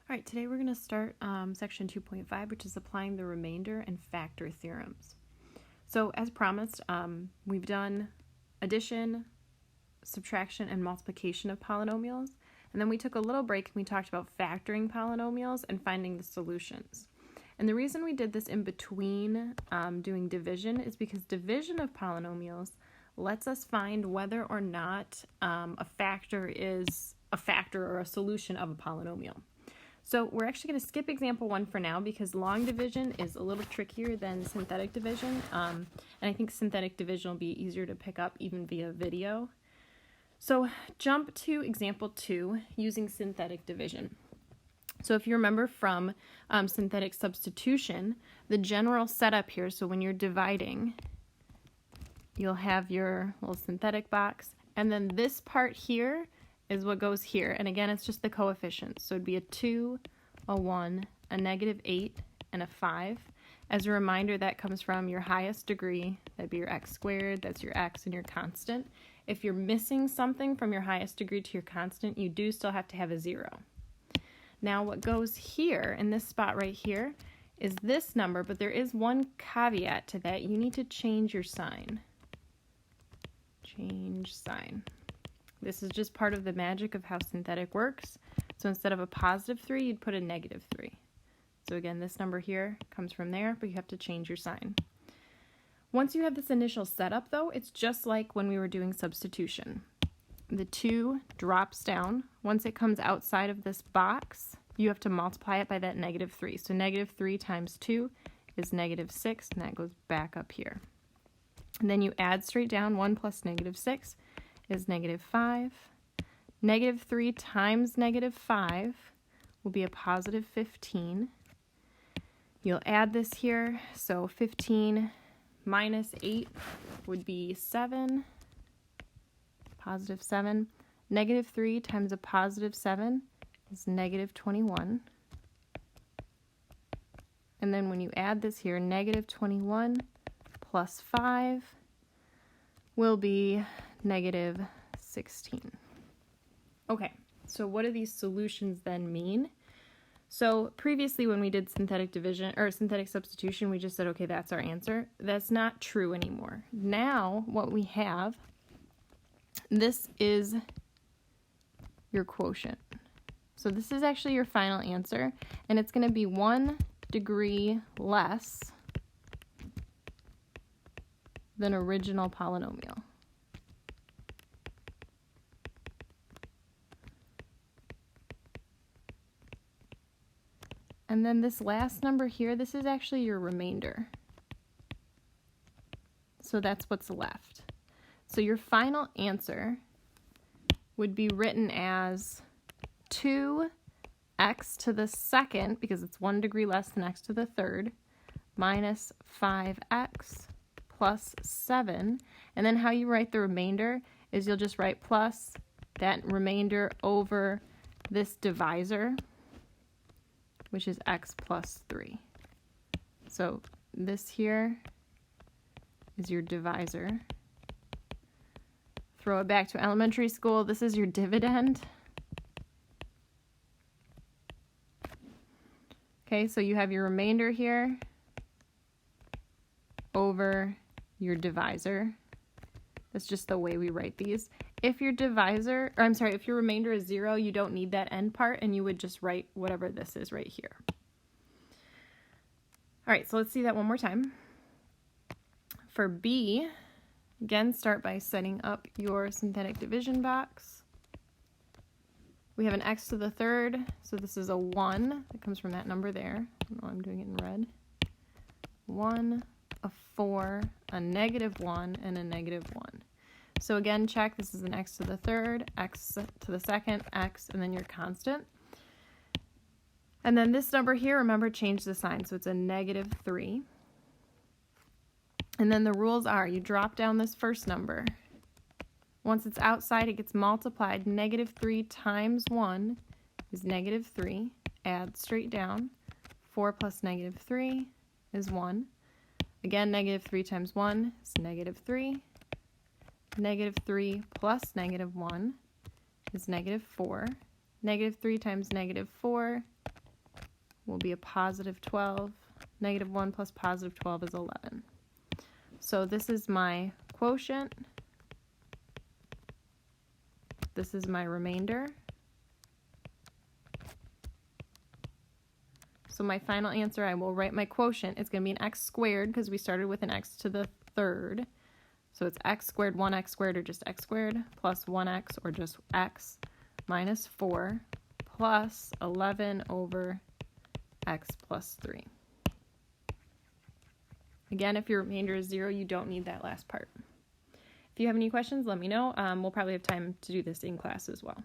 All right, today we're going to start section 2.5, which is applying the remainder and factor theorems. So as promised, we've done addition, subtraction, and multiplication of polynomials. And then we took a little break and we talked about factoring polynomials and finding the solutions. And the reason we did this in between doing division is because division of polynomials lets us find whether or not a factor is a factor or a solution of a polynomial. So we're actually going to skip example 1 for now because long division is a little trickier than synthetic division. And I think synthetic division will be easier to pick up even via video. So jump to example 2 using synthetic division. So if you remember from synthetic substitution, the general setup here, so when you're dividing, you'll have your little synthetic box, and then this part here is what goes here. And again, it's just the coefficients. So it'd be a 2, a 1, a -8, and a 5. As a reminder, that comes from your highest degree. That'd be your x squared, that's your x, and your constant. If you're missing something from your highest degree to your constant, you do still have to have a 0. Now what goes here, in this spot right here, is this number, but there is one caveat to that. You need to change your sign. Change sign. This is just part of the magic of how synthetic works. So instead of a +3, you'd put a -3. So again, this number here comes from there, but you have to change your sign. Once you have this initial setup, though, it's just like when we were doing substitution. The 2 drops down. Once it comes outside of this box, you have to multiply it by that -3. So -3 times 2 is -6, and that goes back up here. And then you add straight down. 1 plus -6 is -5. -3 times -5 will be a +15. You'll add this here, so 15 minus 8 would be 7, +7. -3 times a +7 is -21. And then when you add this here, -21 plus 5 will be -16. Okay, so what do these solutions then mean? So previously when we did synthetic division or synthetic substitution, we just said, okay, that's our answer. That's not true anymore. Now what we have, this is your quotient. So this is actually your final answer, and it's going to be 1 degree less than original polynomial. And then this last number here, this is actually your remainder. So that's what's left. So your final answer would be written as 2x to the second, because it's 1 degree less than x to the third, minus 5x plus 7. And then how you write the remainder is you'll just write plus that remainder over this divisor, which is x plus 3. So this here is your divisor. Throw it back to elementary school. This is your dividend. Okay, so you have your remainder here over your divisor. That's just the way we write these. If your divisor, or I'm sorry, if your remainder is 0, you don't need that end part, and you would just write whatever this is right here. All right, so let's see that one more time. For B, again, start by setting up your synthetic division box. We have an x to the third, so this is a 1. That comes from that number there. I'm doing it in red. 1, a 4, a -1, and a -1. So again, check, this is an x to the third, x to the second, x, and then your constant. And then this number here, remember, change the sign, so it's a -3. And then the rules are, you drop down this first number. Once it's outside, it gets multiplied. -3 times 1 is -3. Add straight down. 4 plus -3 is 1. Again, -3 times 1 is -3. -3 plus -1 is -4. -3 times -4 will be a positive 12. Negative 1 plus positive 12 is 11. So this is my quotient. This is my remainder. So my final answer, I will write my quotient. It's going to be an x squared because we started with an x to the third. So it's x squared, 1x squared, or just x squared, plus 1x, or just x, minus 4, plus 11 over x plus 3. Again, if your remainder is 0, you don't need that last part. If you have any questions, let me know. We'll probably have time to do this in class as well.